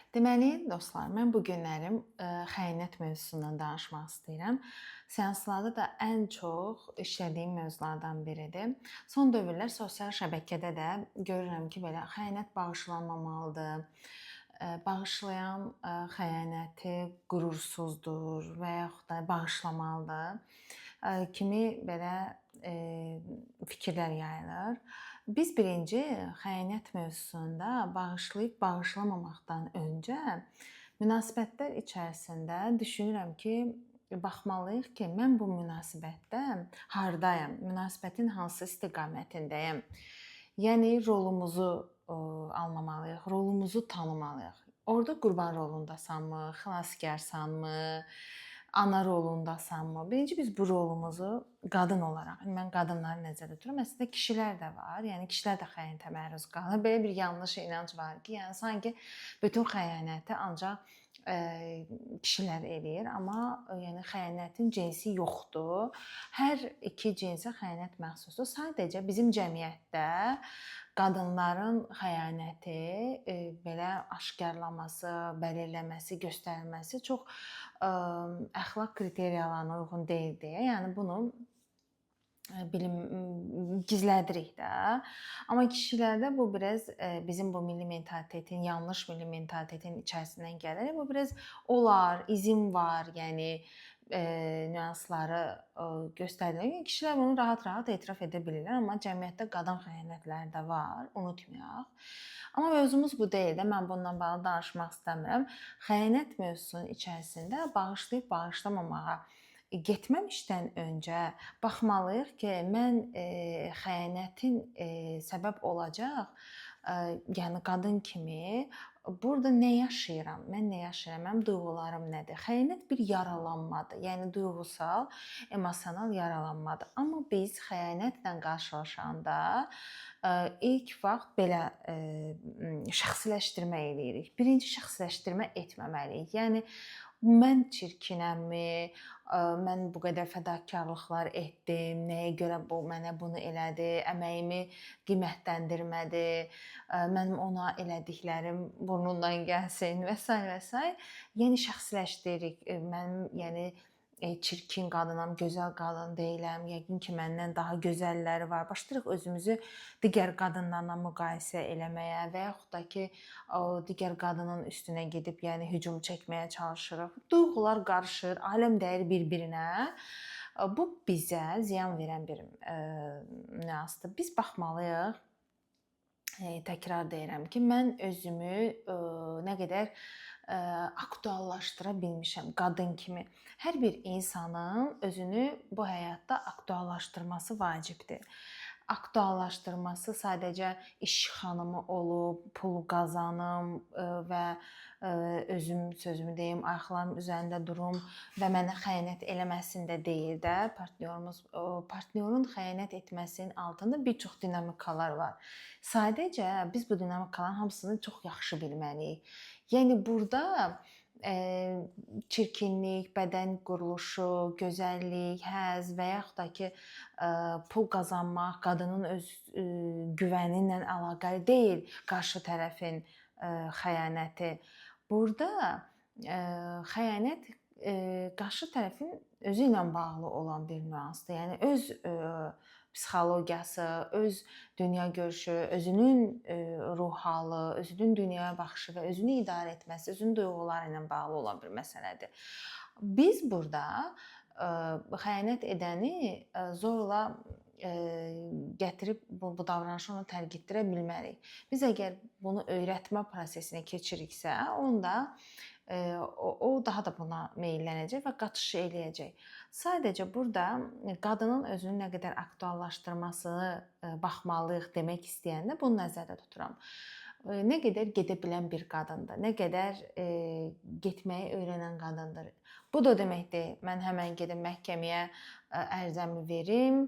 Deməli, dostlar, mən bu günlərim xəyanət mövzusundan danışmaq istəyirəm. Seanslarda da ən çox işlədiyim mövzulardan biridir. Son dövrlər sosial şəbəkədə də görürəm ki, belə xəyanət bağışlanmamalıdır. Bağışlayan xəyanəti qüursuzdur və yaxud da bağışlamalıdır kimi belə fikirlər yayılır. Biz birinci xəyanət mövzusunda bağışlayıb bağışlamamaqdan öncə münasibətlər içərisində düşünürəm ki, baxmalıyıq ki, mən bu münasibətdə hardayam, münasibətin hansı istiqamətindəyəm. Yəni rolumuzu anlamalıyıq, rolumuzu tanımalıyıq. Orda qurban rolundasanmı, xilaskarsanmı, ana rolundasanmı? Birinci biz bu rolumuzu qadın olaraq, mən qadınları nəzərdə tuturam. Əslində kişilər də var. Yəni kişilər də xəyanətə məruz qalır. Belə bir yanlış inanc var ki, yəni sanki bütün xəyanəti ancaq kişilər eləyir, amma yəni xəyanətin cinsi yoxdur. Hər iki cinsə xəyanət məxsusdur. Sadəcə bizim cəmiyyətdə qadınların xəyanəti belə aşkarlaması, bəlirləməsi, göstərilməsi çox əxlaq kriteriyalarına uyğun deyil deyə, yəni bunu gizlədirik də. Amma kişilərdə bu biraz bizim bu milli mentalitetin, yanlış milli mentalitetin içərisindən gəlir. Bu biraz olar, izin var, yəni nüansları göstərir. Yəni kişilər bunu rahat-rahat etiraf edə bilirlər, amma cəmiyyətdə qadın xəyanətləri də var, unutmayaq. Amma mövzumuz bu deyil də, mən bundan bağlı danışmaq istəmirəm. Xəyanət mövzusunun içərisində bağışlayıb bağışlamamağa getməmişdən öncə baxmalıyıq ki, mən xəyanətin səbəb olacaq, yəni qadın kimi burada nə yaşayıram? Mən nə yaşayıram? Mənim duyğularım nədir? Xəyanət bir yaralanmadır. Yəni duyğusal, emosional yaralanmadır. Amma biz xəyanətlə qarşılaşanda ilk vaxt belə şəxsiləşdirmə eləyirik. Birinci şəxsiləşdirmə etməməliyik. Yəni mən çirkinəmmi? Mən bu qədər fədakarlıqlar etdim. Nəyə görə bu mənə bunu elədi? Əməyimi qiymətləndirmədi. Mənim ona elədiklərim burnundan gəlsin və s. və s. Yəni şəxsiləşdiririk. Mənim yəni çirkin qadınam, gözəl qadın deyiləm. Yəqin ki, məndən daha gözəlləri var. Başlayırıq özümüzü digər qadınlarla müqayisə eləməyə və yaxud da ki, o digər qadının üstünə gedib, yəni hücum çəkməyə çalışırıq. Duyğular qarışır, aləm dəyir bir-birinə. Bu bizə ziyan verən bir nüansdır. Biz baxmalıyıq. Təkrar deyirəm ki, mən özümü nə qədər aktuallaşdıra bilmişəm qadın kimi. Hər bir insanın özünü bu həyatda aktuallaşdırması vacibdir. Aktuallaşdırması sadəcə iş xanımı olub, pul qazanım və özüm sözümü deyim, ayaqlarım üzərində durum və mənə xəyanət eləməsin də deyil də partnyorun xəyanət etməsinin altında bir çox dinamikalar var. Sadəcə biz bu dinamikaların hamısını çox yaxşı bilməliyik. Yəni burada çirkinlik, bədən quruluşu, gözəllik, həzz və yaxud da ki, pul qazanmaq qadının öz güvəni ilə əlaqəli deyil, qarşı tərəfin xəyanəti. Burada xəyanət qarşı tərəfin özü ilə bağlı olan bir nüansdır. Yəni öz psixologiyası, öz dünyagörüşü, özünün ruh halı, özünün dünyaya baxışı və özünü idarə etməsi, özünün duyğuları ilə bağlı olan bir məsələdir. Biz burada xəyanət edəni zorla gətirib bu davranışı ona tərk etdirə bilmərik. Biz əgər bunu öyrətmə prosesinə keçiriksə, onda o daha da buna meylənəcək və qaçış eləyəcək. Sadəcə burada qadının özünü nə qədər aktuallaşdırmasını baxmalıyıq demək istəyəndə bunu nəzərdə tuturam. Nə qədər gedə bilən bir qadındır, nə qədər getməyi öyrənən qadındır. Bu da demək deyil, mən həmən gedim məhkəməyə ərizəmi verim.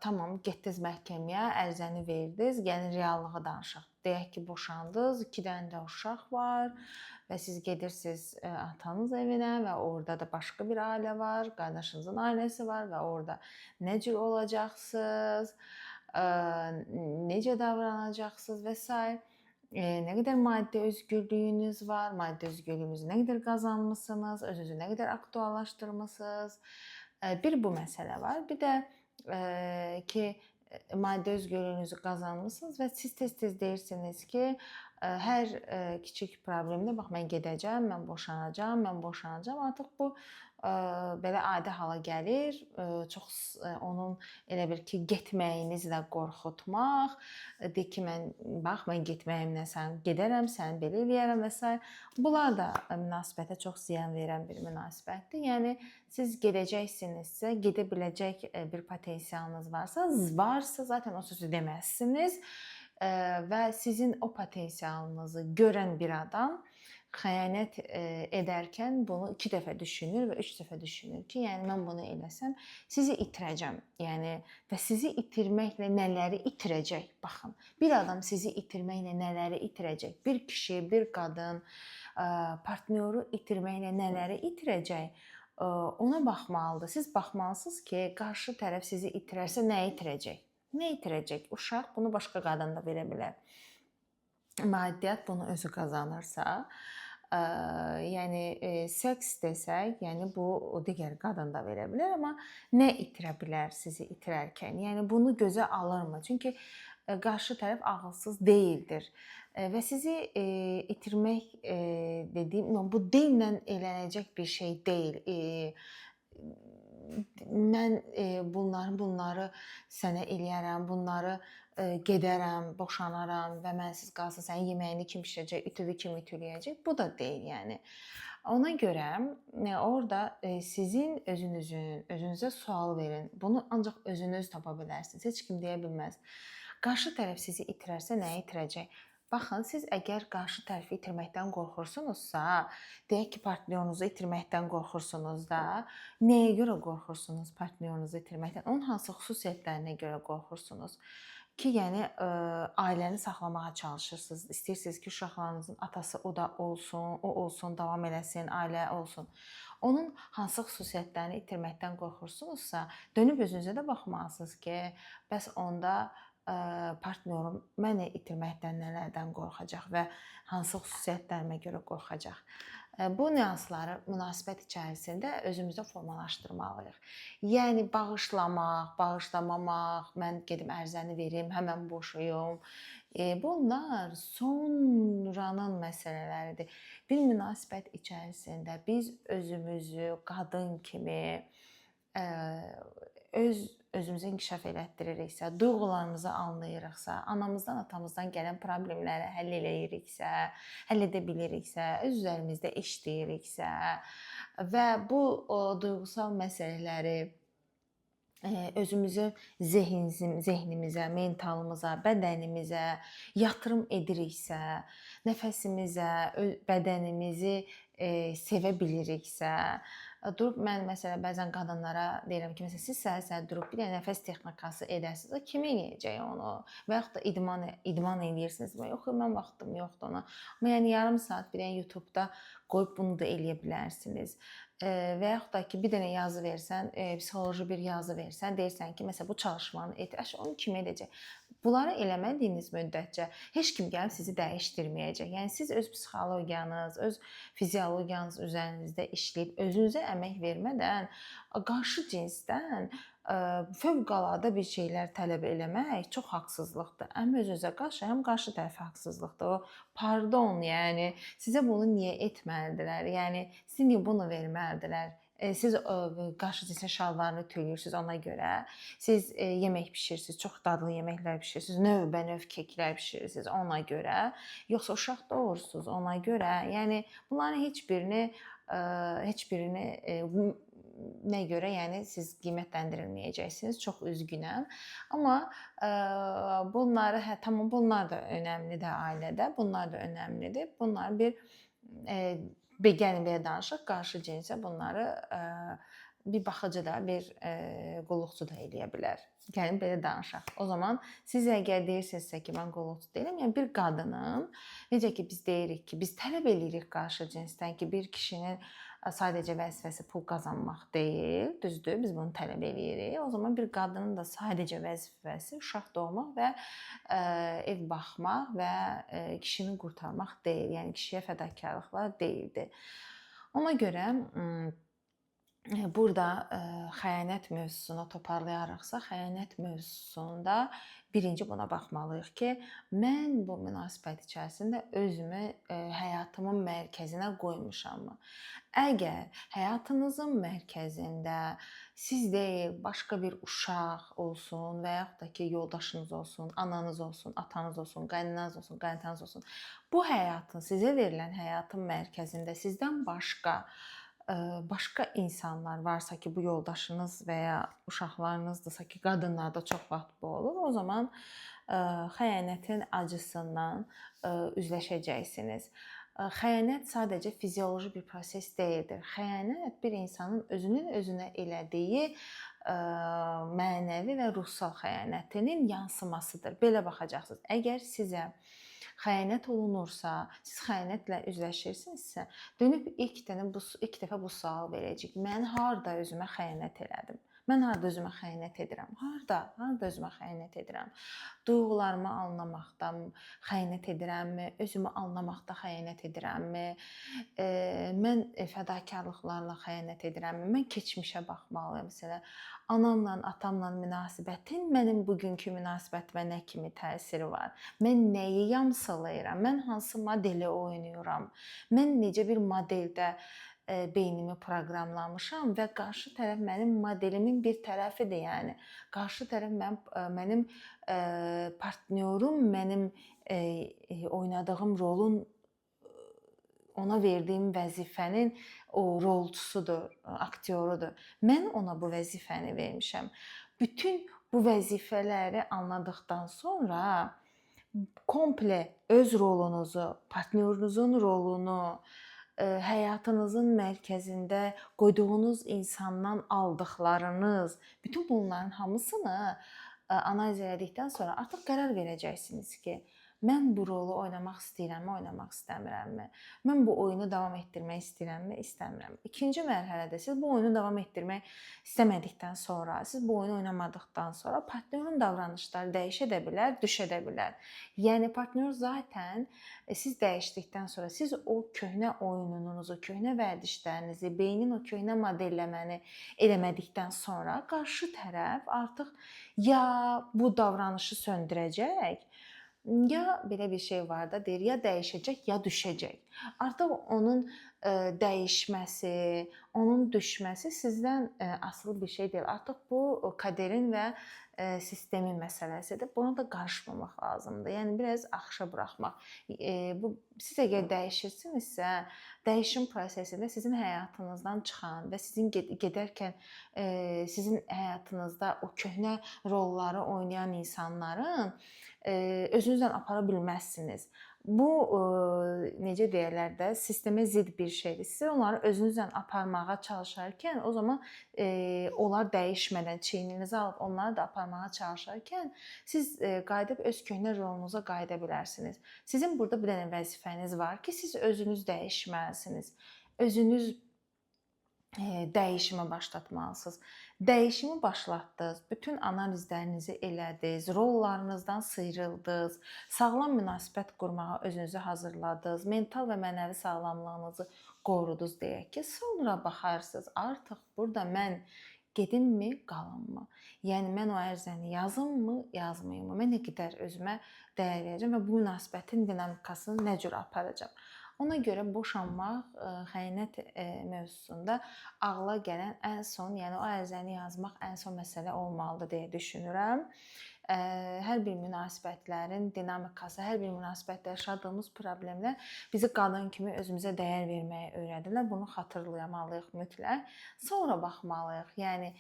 Tamam, getdiniz məhkəməyə, ərizəni verdiniz, gəlin reallığı danışaq. Deyək ki, boşandınız, 2 dənə də uşaq var və siz gedirsiniz atanız evinə və orada da başqa bir ailə var, qardaşınızın ailəsi var və orada nə cür olacaqsınız, necə davranacaqsınız və s. nə qədər maddi özgürlüyünüz var, maddi özgürlüyünüzü nə qədər qazanmısınız, özünüzü nə qədər aktuallaşdırmısınız. Bir bu məsələ var. Bir də ki, maddi özgürlüyünüzü qazanmısınız və siz tez-tez deyirsiniz ki, hər kiçik problemdə bax mən gedəcəm, mən boşanacağam, mən boşanacağam. Artıq bu belə adi hala gəlir. Çox onun elə bir ki, getməyinizlə qorxutmaq, de ki, mən getməyimlə sən gedərəm, sən belə eləyərəm və s. Bunlar da münasibətə çox ziyan verən bir münasibətdir. Yəni siz gedəcəksinizsə, gedə biləcək bir potensialınız varsa zaten o sözü deməzsiniz və sizin o potensialınızı görən bir adam xəyanət edərkən bunu 2 dəfə düşünür və 3 dəfə düşünür ki, yəni mən bunu eləsəm sizi itirəcəm. Yəni və sizi itirməklə nələri itirəcək? Baxın, bir adam sizi itirməklə nələri itirəcək? Bir kişi, bir qadın partnyoru itirməklə nələri itirəcək? Ona baxmalıdır. Siz baxmalısınız ki, qarşı tərəf sizi itirərsə nə itirəcək? Nə itirəcək? Uşaq bunu başqa qadın da verə bilər. Maddiyyat bunu özü qazanırsa, yəni seks desək, yəni bu digər qadın da verə bilər, amma nə itirə bilər sizi itirərkən? Yəni bunu gözə alırmı? Çünki qarşı tərəf ağılsız deyildir və sizi itirmək dediyim, bu dillə elənəcək bir şey deyil. Mən bunları sənə eləyərəm, bunları gedərəm, boşanaram və mənsiz qalsa sənin yeməyini kim bişirəcək, ütünü kim ütüləyəcək? Bu da deyil, yəni. Ona görə orada sizin özünüzə sual verin. Bunu ancaq özünüz tapa bilərsiniz. Heç kim deyə bilməz. Qarşı tərəf sizi itirərsə nə itirəcək? Baxın, siz əgər qarşı tərəfi itirməkdən qorxursunuzsa, deyək ki, partnyorunuzu itirməkdən qorxursunuz da, nəyə görə qorxursunuz partnyorunuzu itirməkdən? Onun hansı xüsusiyyətlərinə görə qorxursunuz? Ki, yəni ailəni saxlamağa çalışırsınız. İstəyirsiniz ki, uşaqlarınızın atası o da olsun, o olsun, davam eləsin, ailə olsun. Onun hansı xüsusiyyətlərini itirməkdən qorxursunuzsa, dönüb özünüzə də baxmalısınız ki, bəs onda partnyorum məni itirməkdən nələrdən qorxacaq və hansı xüsusiyyətlərimə görə qorxacaq. Bu nüansları münasibət içərisində özümüzdə formalaşdırmalıyıq. Yəni bağışlamaq, bağışlamamaq, mən gedim ərizəni verim, həmən boşuyum. Bunlar sonranın məsələləridir. Bir münasibət içərisində biz özümüzü qadın kimi özümüzü inkişaf elətdiririksə, duyğularımızı anlayırıqsa, anamızdan, atamızdan gələn problemləri həll eləyiriksə, həll edə biliriksə, öz üzərimizdə işləyiriksə və bu duyğusal məsələləri özümüzün zehnimizə, mentalımıza, bədənimizə yatırım ediriksə, nəfəsimizə, bədənimizi sevə biliriksə, durub mən məsələn bəzən qadınlara deyirəm ki, məsələn siz səhər-səhər durub bir dənə nəfəs texnikası edəsiniz, o kim eləyəcək onu? Və yaxud da idman eləyirsiniz. Yox, mən vaxtım yoxdur ona. Amma yəni yarım saat bir dənə YouTube-da qoyub bunu da eləyə bilərsiniz. Və yaxud da ki, bir dənə yazı versən, psixoloji bir yazı versən, deyirsən ki, məsələn bu çalışmanı et, onu kim edəcək? Bunları eləmədiyiniz müddətcə heç kim gəlib sizi dəyişdirməyəcək. Yəni siz öz psixologiyanız, öz fiziologiyanız üzərinizdə işləyib özünüzə əmək vermədən qarşı cinsdən fövqəladə bir şeylər tələb eləmək çox haqsızlıqdır. Həm özünüzə qarşı, həm qarşı tərəfə haqsızlıqdır. Pardon, yəni sizə bunu niyə etməlidirlər? Yəni sizə niyə bunu verməlidirlər? Siz qarşı cinsin şalvarını ütüləyirsiniz ona görə. Siz yemək bişirirsiniz, çox dadlı yeməklər bişirirsiniz, növbənöv keklər bişirirsiniz ona görə. Yoxsa uşaq doğurursunuz ona görə. Yəni bunların heç birini nə görə, yəni siz qiymətləndirilməyəcəksiniz. Çox üzgünəm. Amma bunları tamam, bunlar da önəmlidir ailədə. Bunlar da önəmlidir. Bunlar bir gəlin belə danışaq, qarşı cinsə bunları bir baxıcı da, bir qulluqçu da eləyə bilər. Gəlin belə danışaq. O zaman siz əgər deyirsinizsə ki, mən qulluqçu deyiləm, yəni bir qadının, necə ki biz deyirik ki, biz tələb eləyirik qarşı cinsdən ki, bir kişinin sadəcə vəzifəsi pul qazanmaq deyil, düzdür? Biz bunu tələb eləyirik. O zaman bir qadının da sadəcə vəzifəsi uşaq doğmaq və ev baxmaq və kişini qurtarmaq deyil. Yəni kişiyə fədakarlıqlar deyildi. Ona görə burada xəyanət mövzusunu toparlayarıqsa, xəyanət mövzusunda birinci buna baxmalıyıq ki, mən bu münasibət içərisində özümü həyatımın mərkəzinə qoymuşammı? Əgər həyatınızın mərkəzində siz deyil, başqa bir uşaq olsun və yaxud da ki, yoldaşınız olsun, ananız olsun, atanız olsun, qaynananız olsun, qaynananız olsun, bu həyatın, sizə verilən həyatın mərkəzində sizdən başqa insanlar varsa ki, bu yoldaşınız və ya uşaqlarınızdırsa ki, qadınlarda çox vaxt bu olur. O zaman xəyanətin acısından üzləşəcəksiniz. Xəyanət sadəcə fizioloji bir proses deyildir. Xəyanət bir insanın özünün özünə elədiyi mənəvi və ruhsal xəyanətinin yansımasıdır. Belə baxacaqsınız. Əgər sizə xəyanət olunursa, siz xəyanətlə üzləşirsinizsə, dönüb ilk dəfə bu sual verəcək. Mən harda özümə xəyanət elədim? Mən harda özümə xəyanət edirəm? Harda özümə xəyanət edirəm? Duyğularımı anlamaqda xəyanət edirəmmi? Özümü anlamaqda xəyanət edirəmmi? Mən fədakarlıqlarla xəyanət edirəmmi? Mən keçmişə baxmalıyam. Məsələn, anamla, atamla münasibətin mənim bugünkü münasibətimə nə kimi təsiri var? Mən nəyi yamsılayıram? Mən hansı modeli oynayıram? Mən necə bir modeldə beynimi proqramlamışam və qarşı tərəf mənim modelimin bir tərəfidir. Yəni qarşı tərəf mənim partnyorum, mənim oynadığım rolun, ona verdiyim vəzifənin o rolçusudur, aktyorudur. Mən ona bu vəzifəni vermişəm. Bütün bu vəzifələri anladıqdan sonra komple öz rolunuzu, partnyorunuzun rolunu, həyatınızın mərkəzində qoyduğunuz insandan aldıqlarınız, bütün bunların hamısını analiz etdikdən sonra artıq qərar verəcəksiniz ki, mən bu rolu oynamaq istəyirəmmi, oynamaq istəmirəmmi? Mən bu oyunu davam etdirmək istəyirəmmi, istəmirəm. İkinci mərhələdə siz bu oyunu davam etdirmək istəmədikdən sonra, siz bu oyunu oynamadıqdan sonra partnyorun davranışları dəyişə də bilər, düşə də bilər. Yəni partnyor zaten siz dəyişdikdən sonra, siz o köhnə oyununuzu, köhnə vərdişlərinizi, beynin o köhnə modelləməni eləmədikdən sonra qarşı tərəf artıq ya bu davranışı söndürəcək, ya belə bir şey var da, deyir, ya dəyişəcək, ya düşəcək. Artıq onun dəyişməsi, onun düşməsi sizdən asılı bir şey deyil. Artıq bu kaderin və sistemin məsələsidir. Buna da qarışmamaq lazımdır. Yəni biraz axışa buraxmaq. Siz əgər dəyişirsinizsə, dəyişim prosesində sizin həyatınızdan çıxan və sizin gedərkən sizin həyatınızda o köhnə rolları oynayan insanların özünüzlə apara bilməzsiniz. Bu necə deyirlər də, sistemə zidd bir şeydir. Siz onları özünüzlə aparmağa çalışarkən, o zaman onlar dəyişmədən çiyninizi alıb onları da aparmağa çalışarkən siz qayıdıb öz köhnə rolunuza qayıda bilərsiniz. Sizin burada bir dənə vəzifəniz var ki, siz özünüz dəyişməlisiniz. Özünüz dəyişimə başlatmalısınız. Dəyişimi başlatdınız, bütün analizlərinizi elədiniz, rollarınızdan sıyrıldınız, sağlam münasibət qurmağa özünüzü hazırladınız, mental və mənəvi sağlamlığınızı qorudunuz deyək ki, sonra baxarsınız, artıq burada mən gedimmi, qalımmı? Yəni mən o ərizəni yazımmı, yazmayımı? Mən nə qədər özümə dəyər verəcəm və bu münasibətin dinamikasını nə cür aparacam? Ona görə boşanmaq, xəyanət mövzusunda ağla gələn ən son, yəni o ərizəni yazmaq ən son məsələ olmalıdır deyə düşünürəm. Hər bir münasibətlərin dinamikası, hər bir münasibətdə yaşadığımız problemlər bizi qadın kimi özümüzə dəyər verməyə öyrədirlər. Bunu xatırlamalıyıq mütləq. Sonra baxmalıyıq. Yəni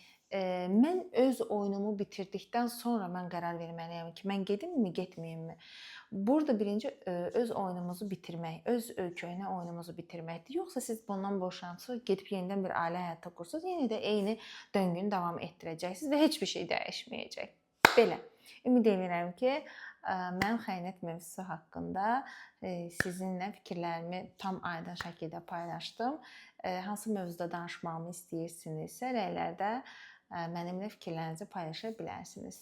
mən öz oyunumu bitirdikdən sonra mən qərar verməliyəm ki, mən gedimmi, getməyimmi? Burada birinci öz oyunumuzu bitirmək, öz köhnə oyunumuzu bitirməkdir. Yoxsa siz bundan boşansınız, gedib yenidən bir ailə həyatı qursunuz, yenə də eyni döngünü davam etdirəcəksiniz və heç bir şey dəyişməyəcək. Belə. Ümid edirəm ki, mənim xəyanət mövzusu haqqında sizinlə fikirlərimi tam aydın şəkildə paylaşdım. Hansı mövzuda danışmağımı istəyirsinizsə, rəylərdə mənimlə fikirlərinizi paylaşa bilərsiniz.